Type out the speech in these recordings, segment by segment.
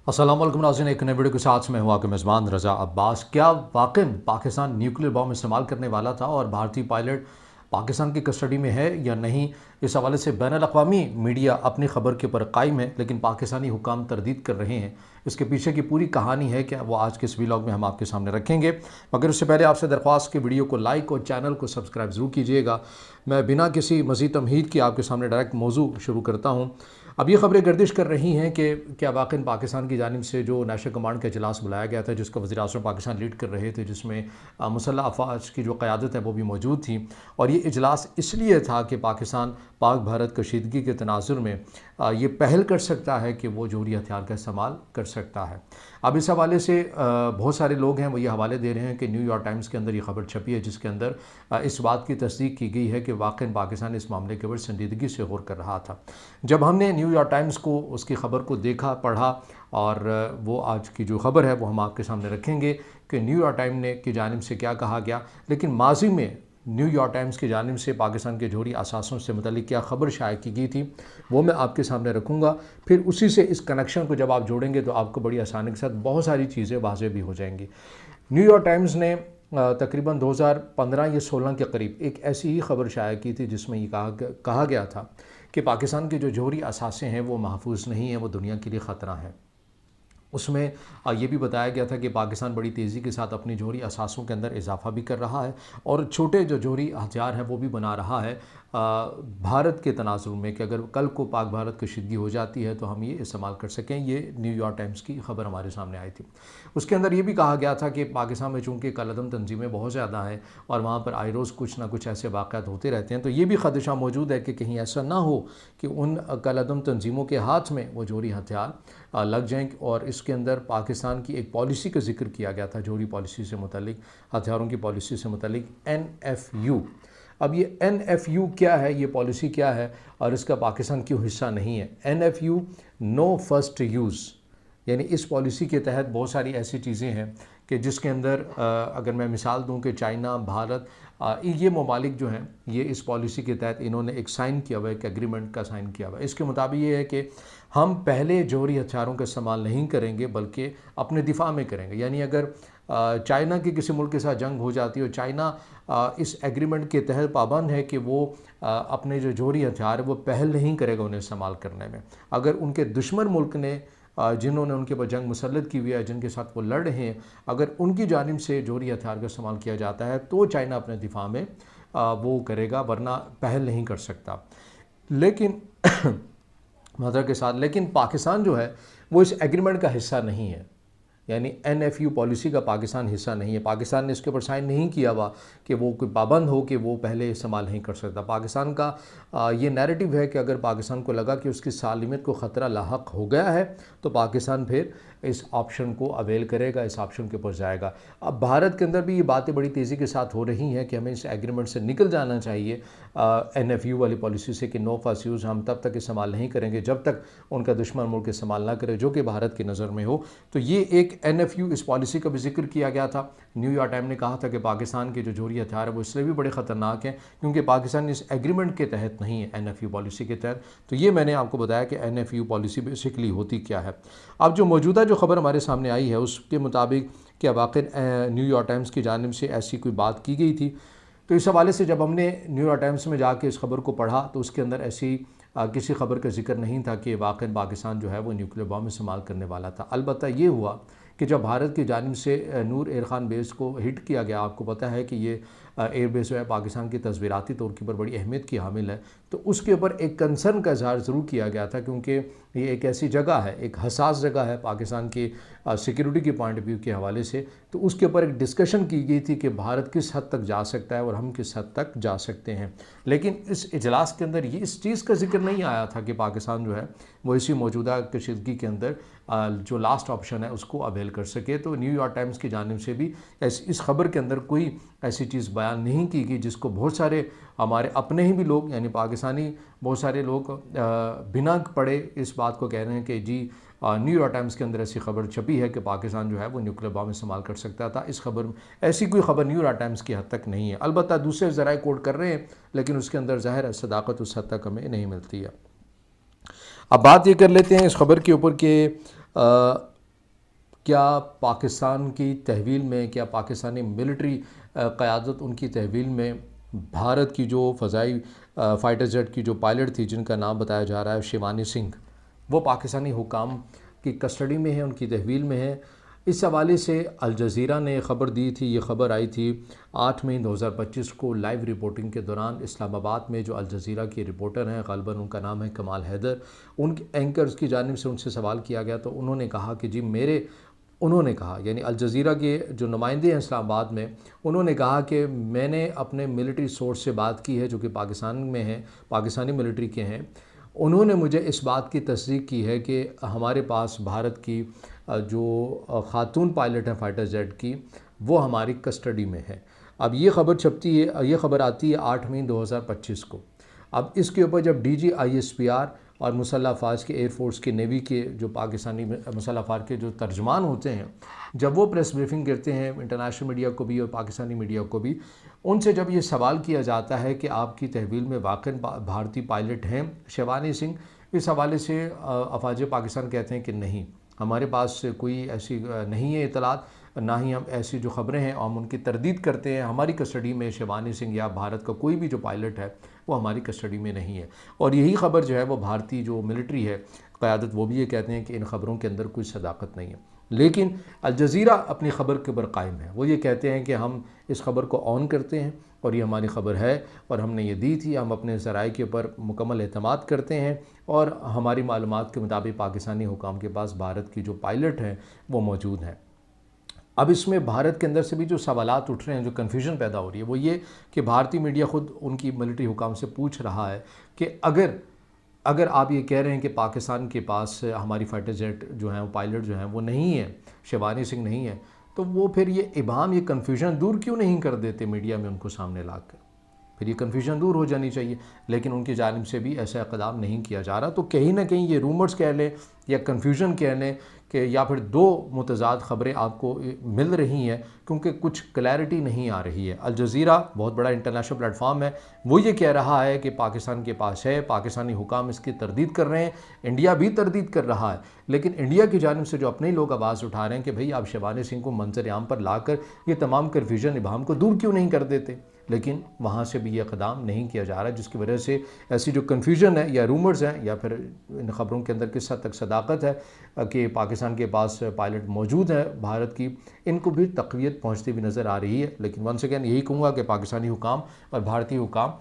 अस्सलाम वालेकुम नाज़रीन, एक नए वीडियो के साथ मैं हूँ आपके मेज़बान रज़ा अब्बास। क्या वाकई पाकिस्तान न्यूक्लियर बॉम्ब इस्तेमाल करने वाला था और भारतीय पायलट पाकिस्तान की कस्टडी में है या नहीं? इस हवाले से बैनुल-अक़वामी मीडिया अपनी खबर के ऊपर कायम है, लेकिन पाकिस्तानी हुकाम तरदीद कर रहे हैं। इसके पीछे की पूरी कहानी है क्या, वो आज के इस व्लॉग में हम आपके सामने रखेंगे। मगर उससे पहले आपसे दरख्वास्त कि वीडियो को लाइक और चैनल को सब्सक्राइब ज़रूर कीजिएगा। मैं बिना किसी मज़ीद तमहीद के आपके सामने डायरेक्ट मौजू शुरू करता हूँ। अब ये खबरें गर्दिश कर रही हैं कि क्या वाकई पाकिस्तान की जानिब से जो नेशनल कमांड का इजलास बुलाया गया था, जिसका वज़ीर-ए-आज़म पाकिस्तान लीड कर रहे थे, जिसमें मुसल्लह अफ़वाज की जो क़यादत है वो भी मौजूद थी, और ये इजलास इसलिए था कि पाकिस्तान पाक भारत कशीदगी के तनाज़ुर में ये पहल कर सकता है कि वो जोहरी हथियार का इस्तेमाल कर सकता है। अब इस हवाले से बहुत सारे लोग हैं वो ये हवाले दे रहे हैं कि न्यूयॉर्क टाइम्स के अंदर ये खबर छपी है, जिसके अंदर इस बात की तस्दीक की गई है कि वाकई पाकिस्तान इस मामले के ऊपर संजीदगी से गौर कर रहा था। जब हमने न्यूयॉर्क टाइम्स को उसकी ख़बर को देखा, पढ़ा, और वो आज की जो ख़बर है वो हम आपके सामने रखेंगे कि न्यूयॉर्क टाइम ने की जानिब से क्या कहा गया। लेकिन माजी में न्यूयॉर्क टाइम्स की जानिब से पाकिस्तान के जोहरी असासों से मुतल्लिक़ क्या ख़बर शाया की गई थी, वो मैं आपके सामने रखूँगा। फिर उसी से इस कनेक्शन को जब आप जोड़ेंगे तो आपको बड़ी आसानी के साथ बहुत सारी चीज़ें वाज़ेह भी हो जाएंगी। न्यूयॉर्क टाइम्स ने तकरीबन 2015 या 16 के करीब एक ऐसी ही खबर शाया की थी, जिसमें ये कहा गया था कि पाकिस्तान के जो जोहरी असासे हैं वो महफूज नहीं हैं, वो दुनिया के लिए ख़तरा हैं। उसमें ये भी बताया गया था कि पाकिस्तान बड़ी तेज़ी के साथ अपनी जोहरी असासों के अंदर इजाफ़ा भी कर रहा है और छोटे जो जोहरी हथियार हैं वो भी बना रहा है भारत के तनाज़ुर में, कि अगर कल को पाक भारत कशीदगी हो जाती है तो हम ये इस्तेमाल कर सकें। ये न्यूयॉर्क टाइम्स की खबर हमारे सामने आई थी। उसके अंदर ये भी कहा गया था कि पाकिस्तान में चूँकि कलअदम तंजीमें बहुत ज़्यादा हैं और वहाँ पर आए रोज़ कुछ ना कुछ ऐसे वाक़यात होते रहते हैं, तो ये भी ख़दशा मौजूद है कि कहीं ऐसा ना हो कि उन कलअदम तंजीमों के हाथ में वो जोहरी हथियार लग जाएँ। और इसके अंदर पाकिस्तान की एक पॉलिसी का जिक्र किया गया था, जोहरी पॉलिसी से मुतल्लिक, हथियारों की पॉलिसी से मुतल्लिक, NFU। अब ये NFU क्या है, ये पॉलिसी क्या है और इसका पाकिस्तान क्यों हिस्सा नहीं है? NFU, नो फर्स्ट यूज़, यानी इस पॉलिसी के तहत बहुत सारी ऐसी चीज़ें हैं कि जिसके अंदर अगर मैं मिसाल दूं कि चाइना, भारत, ये ममालिक जो हैं ये इस पॉलिसी के तहत इन्होंने एक साइन किया हुआ है, एक एग्रीमेंट का साइन किया हुआ है। इसके मुताबिक ये है कि हम पहले जोहरी हथियारों का इस्तेमाल नहीं करेंगे बल्कि अपने दिफा में करेंगे। यानी अगर चाइना की किसी मुल्क के साथ जंग हो जाती है और चाइना इस एग्रीमेंट के तहत पाबंद है कि वो अपने जो जोहरी हथियार है वो पहल नहीं करेगा उन्हें इस्तेमाल करने में। अगर उनके दुश्मन मुल्क ने जिन्होंने उनके ऊपर जंग मुसल्लत की हुई है, जिनके साथ वो लड़ रहे हैं, अगर उनकी जानिब से जोहरी हथियार का इस्तेमाल किया जाता है तो चाइना अपने दिफा में वो करेगा, वरना पहल नहीं कर सकता। लेकिन मदर के साथ, लेकिन पाकिस्तान जो है वो इस एग्रीमेंट का हिस्सा नहीं है, यानी NFU पॉलिसी का पाकिस्तान हिस्सा नहीं है। पाकिस्तान ने इसके ऊपर साइन नहीं किया हुआ कि वो कोई पाबंद हो कि वो पहले इस्तेमाल नहीं कर सकता। पाकिस्तान का ये नैरेटिव है कि अगर पाकिस्तान को लगा कि उसकी सालिमियत को ख़तरा लाहक हो गया है तो पाकिस्तान फिर इस ऑप्शन को अवेल करेगा, इस ऑप्शन के ऊपर जाएगा। अब भारत के अंदर भी ये बातें बड़ी तेज़ी के साथ हो रही हैं कि हमें इस एग्रीमेंट से निकल जाना चाहिए, NFU वाली पॉलिसी से, कि नो फर्स्ट यूज़ हम तब तक इस्तेमाल नहीं करेंगे जब तक उनका दुश्मन मुल्क इस्तेमाल ना करे, जो कि भारत की नज़र में हो। तो ये एक NFU, इस पॉलिसी का भी जिक्र किया गया था। न्यूयॉर्क टाइम ने कहा था कि पाकिस्तान के जो जोहरी हथियार है वो इसलिए भी बड़े ख़तरनाक हैं क्योंकि पाकिस्तान इस एग्रीमेंट के तहत नहीं है, NFU पॉलिसी के तहत। तो ये मैंने आपको बताया कि NFU पॉलिसी बेसिकली होती क्या है। अब जो मौजूदा जो खबर हमारे सामने आई है उसके मुताबिक क्या वाकई न्यूयॉर्क टाइम्स की जानिब से ऐसी कोई बात की गई थी? तो इस हवाले से जब हमने न्यूयॉर्क टाइम्स में जाके इस खबर को पढ़ा तो उसके अंदर ऐसी किसी खबर का जिक्र नहीं था कि वाकई पाकिस्तान जो है वो न्यूक्लियर बॉम्ब इस्तेमाल करने वाला था। अलबत्ता ये हुआ कि जब भारत की जानिब से नूर एर खान बेस को हिट किया गया, आपको पता है कि ये एयर बेस जो है पाकिस्तान की तस्वीराती तौर के ऊपर बड़ी अहमियत की हामिल है, तो उसके ऊपर एक कंसर्न का इजहार ज़रूर किया गया था क्योंकि ये एक ऐसी जगह है, एक हसास जगह है पाकिस्तान की सिक्योरिटी के पॉइंट ऑफ व्यू के हवाले से। तो उसके ऊपर एक डिस्कशन की गई थी कि भारत किस हद तक जा सकता है और हम किस हद तक जा सकते हैं। लेकिन इस इजलास के अंदर ये इस चीज़ का जिक्र नहीं आया था कि पाकिस्तान जो है वो इसी मौजूदा कशीदगी के अंदर जो लास्ट ऑप्शन है उसको अवेल कर सके। तो न्यूयॉर्क टाइम्स की जानिब से भी इस खबर के अंदर कोई ऐसी चीज़ बयान नहीं की गई जिसको बहुत सारे हमारे अपने ही भी लोग, यानी पाकिस्तानी बहुत सारे लोग बिना पढ़े इस बात को कह रहे हैं कि जी न्यूयॉर्क टाइम्स के अंदर ऐसी खबर छपी है कि पाकिस्तान जो है वो न्यूक्लियर बॉम्ब इस्तेमाल कर सकता था। इस खबर में ऐसी कोई खबर न्यूयॉर्क टाइम्स की हद तक नहीं है। अलबत्ता दूसरे ज़राए कोट कर रहे हैं लेकिन उसके अंदर ज़ाहिर है सदाकत उस हद तक हमें नहीं मिलती है। अब बात ये कर लेते हैं इस खबर के ऊपर कि क्या पाकिस्तान की तहवील में, क्या पाकिस्तानी मिलिट्री क़यादत उनकी तहवील में भारत की जो फ़ज़ाई फ़ाइटर जेट की जो पायलट थी जिनका नाम बताया जा रहा है शिवानी सिंह, वो पाकिस्तानी हुकाम की कस्टडी में है, उनकी तहवील में है। इस हवाले से अल जज़ीरा ने ख़बर दी थी, ये ख़बर आई थी 8 मई 2025 को लाइव रिपोर्टिंग के दौरान इस्लामाबाद में। जो अल जज़ीरा की रिपोर्टर हैं, ग़ालिबन उनका नाम है कमाल हैदर, उनके एंकर्स की जानिब से उनसे सवाल किया गया तो उन्होंने कहा कि जी उन्होंने कहा, यानी अल जज़ीरा के जो नुमाइंदे हैं इस्लामाबाद में, उन्होंने कहा कि मैंने अपने मिलिट्री सोर्स से बात की है जो कि पाकिस्तान में हैं, पाकिस्तानी मिलिट्री के हैं। उन्होंने मुझे इस बात की तस्दीक की है कि हमारे पास भारत की जो ख़ातून पायलट हैं फ़ाइटर जेट की, वो हमारी कस्टडी में है। अब ये ख़बर छपती है, ये ख़बर आती है 8 मई 2025 को। अब इसके ऊपर जब DG ISPR और मुसल्लह अफ़वाज के, एयरफोर्स के, नेवी के जो पाकिस्तानी मुसल्लह अफ़वाज के जो तर्जमान होते हैं, जब वो प्रेस ब्रीफिंग करते हैं इंटरनेशनल मीडिया को भी और पाकिस्तानी मीडिया को भी, उनसे जब ये सवाल किया जाता है कि आपकी तहवील में वाक़ई भारतीय पायलट हैं शिवानी सिंह, इस हवाले से अफ़वाज पाकिस्तान कहते हैं कि नहीं, हमारे पास कोई ऐसी नहीं है इतलात, ना ही हम ऐसी जो ख़बरें हैं हम उनकी तरदीद करते हैं। हमारी कस्टडी में शिवानी सिंह या भारत का कोई भी जो पायलट है वो हमारी कस्टडी में नहीं है। और यही ख़बर जो है वो भारतीय जो मिलिट्री है क़यादत, वो भी ये कहते हैं कि इन ख़बरों के अंदर कोई सदाकत नहीं है। लेकिन अल जज़ीरा अपनी ख़बर के ऊपर कायम है। वो ये कहते हैं कि हम इस ख़बर को ऑन करते हैं और ये हमारी ख़बर है और हमने ये दी थी, हम अपने ज़राए के ऊपर मुकम्मल एतमाद करते हैं और हमारी मालूमात के मुताबिक पाकिस्तानी हुकाम के पास भारत की जो पायलट हैं वो मौजूद हैं। अब इसमें भारत के अंदर से भी जो सवालात उठ रहे हैं, जो कन्फ्यूजन पैदा हो रही है, वो ये कि भारतीय मीडिया ख़ुद उनकी मिलिट्री हुकाम से पूछ रहा है कि अगर आप ये कह रहे हैं कि पाकिस्तान के पास हमारी फाइटर जेट जो हैं, वो पायलट जो हैं वो नहीं है, शिवानी सिंह नहीं है, तो वो फिर ये इबाम, ये कन्फ्यूजन दूर क्यों नहीं कर देते मीडिया में उनको सामने लाकर? फिर ये कन्फ्यूजन दूर हो जानी चाहिए, लेकिन उनकी जानिब से भी ऐसा इक़दाम नहीं किया जा रहा। तो कहीं ना कहीं ये रूमर्स कह लें या कन्फ्यूजन कह लें कि या फिर दो मुतज़ाद ख़बरें आपको मिल रही हैं, क्योंकि कुछ क्लैरिटी नहीं आ रही है। अल जज़ीरा बहुत बड़ा इंटरनेशनल प्लेटफॉर्म है, वो ये कह रहा है कि पाकिस्तान के पास है, पाकिस्तानी हुकाम इसकी तरदीद कर रहे हैं, इंडिया भी तरदीद कर रहा है, लेकिन इंडिया की जानिब से जो अपने लोग आवाज़ उठा रहे हैं कि भाई आप शिवानी सिंह को मंजर आम पर लाकर ये तमाम कन्फ्यूजन इबाम को दूर क्यों नहीं कर देते, लेकिन वहाँ से भी ये इक़दाम नहीं किया जा रहा, जिसकी वजह से ऐसी जो कन्फ्यूजन है या रूमर्स हैं या फिर इन ख़बरों के अंदर किस हद तक सदाकत है कि पाकिस्तान के पास पायलट मौजूद है भारत की, इनको भी तक़वियत पहुँचती भी नज़र आ रही है। लेकिन वंस अगेन यही कहूँगा कि पाकिस्तानी हुकाम और भारतीय हुकाम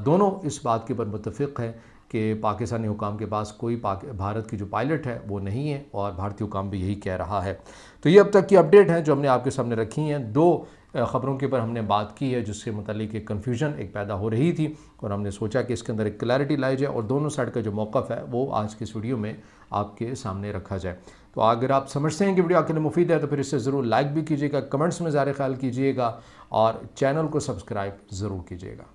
दोनों इस बात के ऊपर मुत्तफ़िक़ हैं कि पाकिस्तानी हुकाम के पास कोई भारत की जो पायलट है वो नहीं है और भारतीय हुकाम भी यही कह रहा है। तो ये अब तक की अपडेट है जो हमने आपके सामने रखी हैं। दो ख़बरों के ऊपर हमने बात की है जिससे मुतालिक एक कन्फ्यूजन एक पैदा हो रही थी और हमने सोचा कि इसके अंदर एक क्लैरिटी लाई जाए और दोनों साइड का जो मौक़िफ़ है वो आज की इस वीडियो में आपके सामने रखा जाए। तो अगर आप समझते हैं कि वीडियो आपके लिए मुफीद है तो फिर इसे ज़रूर लाइक भी कीजिएगा, कमेंट्स में ज़ाहिर ख्याल कीजिएगा और चैनल को सब्सक्राइब ज़रूर कीजिएगा।